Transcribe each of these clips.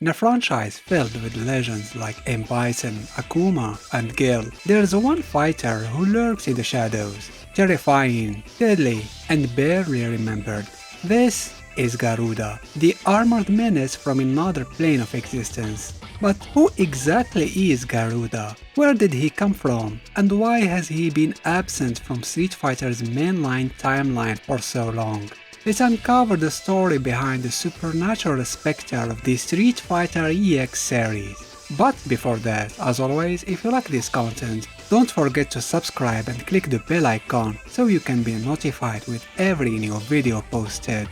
In a franchise filled with legends like M. Bison, Akuma, and Gil, there's one fighter who lurks in the shadows, terrifying, deadly, and barely remembered. This is Garuda, the armored menace from another plane of existence. But who exactly is Garuda? Where did he come from? And why has he been absent from Street Fighter's mainline timeline for so long? Let's uncover the story behind the supernatural specter of the Street Fighter EX series. But before that, as always, if you like this content, don't forget to subscribe and click the bell icon so you can be notified with every new video posted.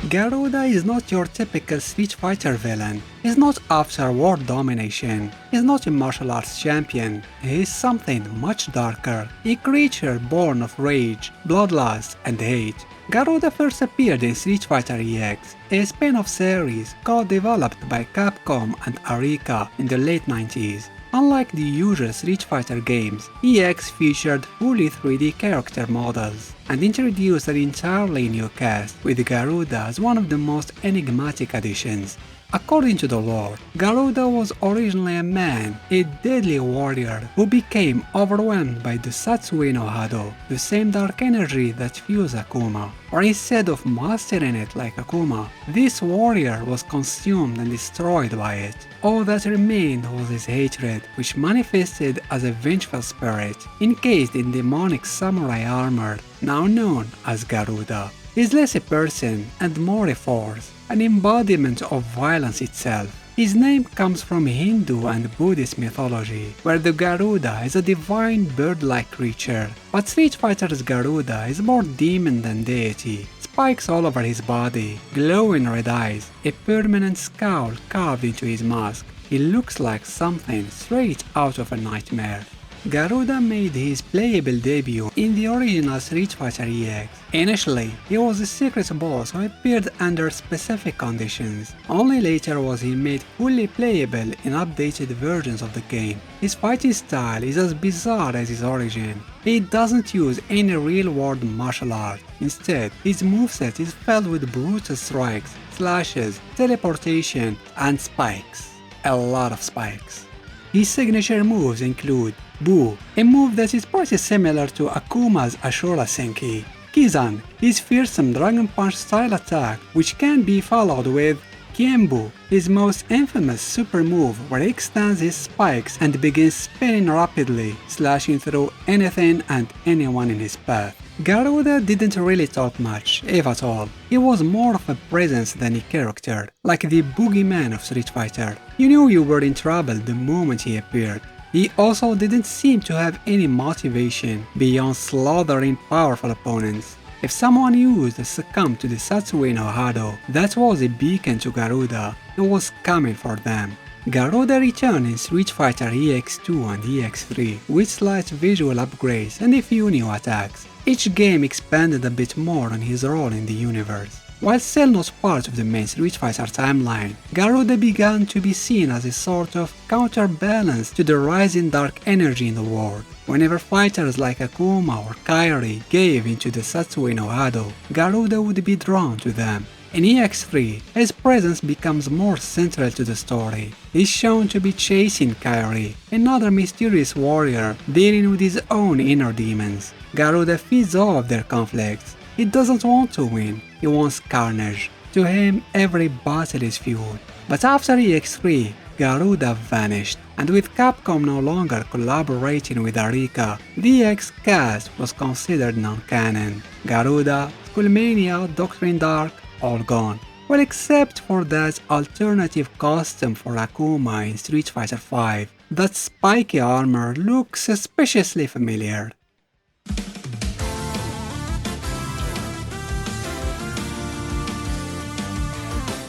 Garuda is not your typical Street Fighter villain. He's not after world domination. He's not a martial arts champion. He's something much darker, a creature born of rage, bloodlust, and hate. Garuda first appeared in Street Fighter EX, a spin-off series co-developed by Capcom and Arika in the late 90s. Unlike the usual Street Fighter games, EX featured fully 3D character models and introduced an entirely new cast, with Garuda as one of the most enigmatic additions. According to the lore, Garuda was originally a man, a deadly warrior who became overwhelmed by the Satsui no Hado, the same dark energy that fuels Akuma. Or instead of mastering it like Akuma, this warrior was consumed and destroyed by it. All that remained was his hatred, which manifested as a vengeful spirit, encased in demonic samurai armor, now known as Garuda. He's less a person and more a force, an embodiment of violence itself. His name comes from Hindu and Buddhist mythology, where the Garuda is a divine bird-like creature, but Street Fighter's Garuda is more demon than deity. Spikes all over his body, glowing red eyes, a permanent scowl carved into his mask. He looks like something straight out of a nightmare. Garuda made his playable debut in the original Street Fighter EX. Initially, he was a secret boss who appeared under specific conditions. Only later was he made fully playable in updated versions of the game. His fighting style is as bizarre as his origin. He doesn't use any real-world martial art. Instead, his moveset is filled with brutal strikes, slashes, teleportation, and spikes. A lot of spikes. His signature moves include Boo, a move that is pretty similar to Akuma's Ashura Senki. Kizan, his fearsome Dragon Punch style attack, which can be followed with Kiembu, his most infamous super move where he extends his spikes and begins spinning rapidly, slashing through anything and anyone in his path. Garuda didn't really talk much, if at all. He was more of a presence than a character, like the boogeyman of Street Fighter. You knew you were in trouble the moment he appeared. He also didn't seem to have any motivation beyond slaughtering powerful opponents. If someone used to succumb to the Satsui no Hado, that was a beacon to Garuda. It was coming for them. Garuda returned in Street Fighter EX2 and EX3 with slight visual upgrades and a few new attacks. Each game expanded a bit more on his role in the universe. While still not part of the main Street Fighter timeline, Garuda began to be seen as a sort of counterbalance to the rising dark energy in the world. Whenever fighters like Akuma or Kairi gave into the Satsui no Hado, Garuda would be drawn to them. In EX3, his presence becomes more central to the story. He's shown to be chasing Kairi, another mysterious warrior dealing with his own inner demons. Garuda feeds off their conflicts. He doesn't want to win, he wants carnage. To him, every battle is fuel. But after EX3, Garuda vanished, and with Capcom no longer collaborating with Arika, the EX cast was considered non-canon. Garuda, Skullmania, Doctrine Dark, all gone. Well, except for that alternative costume for Akuma in Street Fighter V. That spiky armor looks suspiciously familiar.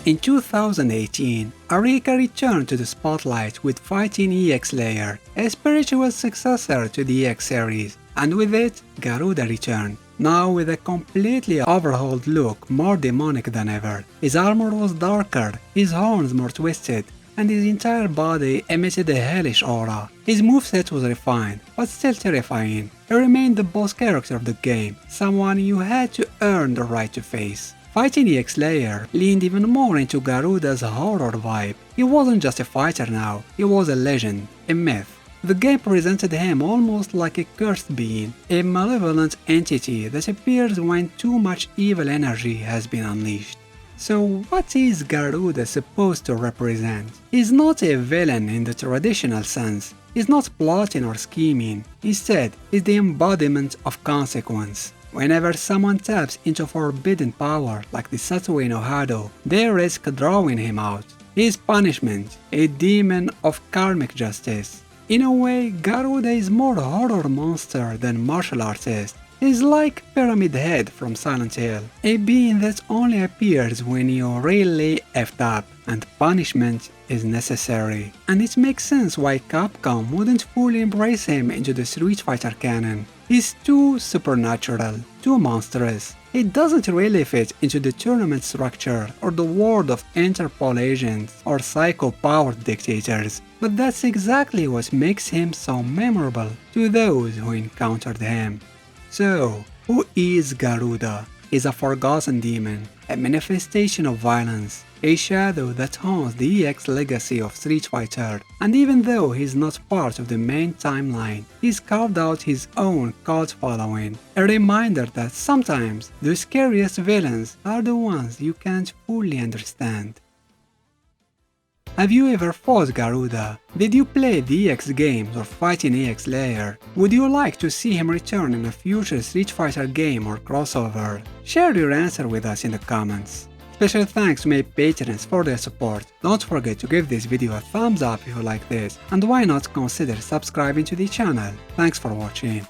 In 2018, Arika returned to the spotlight with Fighting EX Layer, a spiritual successor to the EX series, and with it, Garuda returned. Now with a completely overhauled look, more demonic than ever. His armor was darker, his horns more twisted, and his entire body emitted a hellish aura. His moveset was refined, but still terrifying. He remained the boss character of the game, someone you had to earn the right to face. Fighting EX Slayer leaned even more into Garuda's horror vibe. He wasn't just a fighter now, he was a legend, a myth. The game presented him almost like a cursed being, a malevolent entity that appears when too much evil energy has been unleashed. So what is Garuda supposed to represent? He's not a villain in the traditional sense. He's not plotting or scheming. Instead, he's the embodiment of consequence. Whenever someone taps into forbidden power like the Satoe no Hado, they risk drawing him out. He is punishment, a demon of karmic justice. In a way, Garuda is more horror monster than martial artist. He's like Pyramid Head from Silent Hill, a being that only appears when you're really effed up and punishment is necessary. And it makes sense why Capcom wouldn't fully embrace him into the Street Fighter canon. He's too supernatural, too monstrous. He doesn't really fit into the tournament structure or the world of Interpol agents or psycho-powered dictators, but that's exactly what makes him so memorable to those who encountered him. So, who is Garuda? He's a forgotten demon, a manifestation of violence, a shadow that haunts the EX legacy of Street Fighter, and even though he's not part of the main timeline, he's carved out his own cult following, a reminder that sometimes the scariest villains are the ones you can't fully understand. Have you ever fought Garuda? Did you play the EX games or fight in EX Slayer? Would you like to see him return in a future Street Fighter game or crossover? Share your answer with us in the comments. Special thanks to my patrons for their support. Don't forget to give this video a thumbs up if you like this, and why not consider subscribing to the channel. Thanks for watching.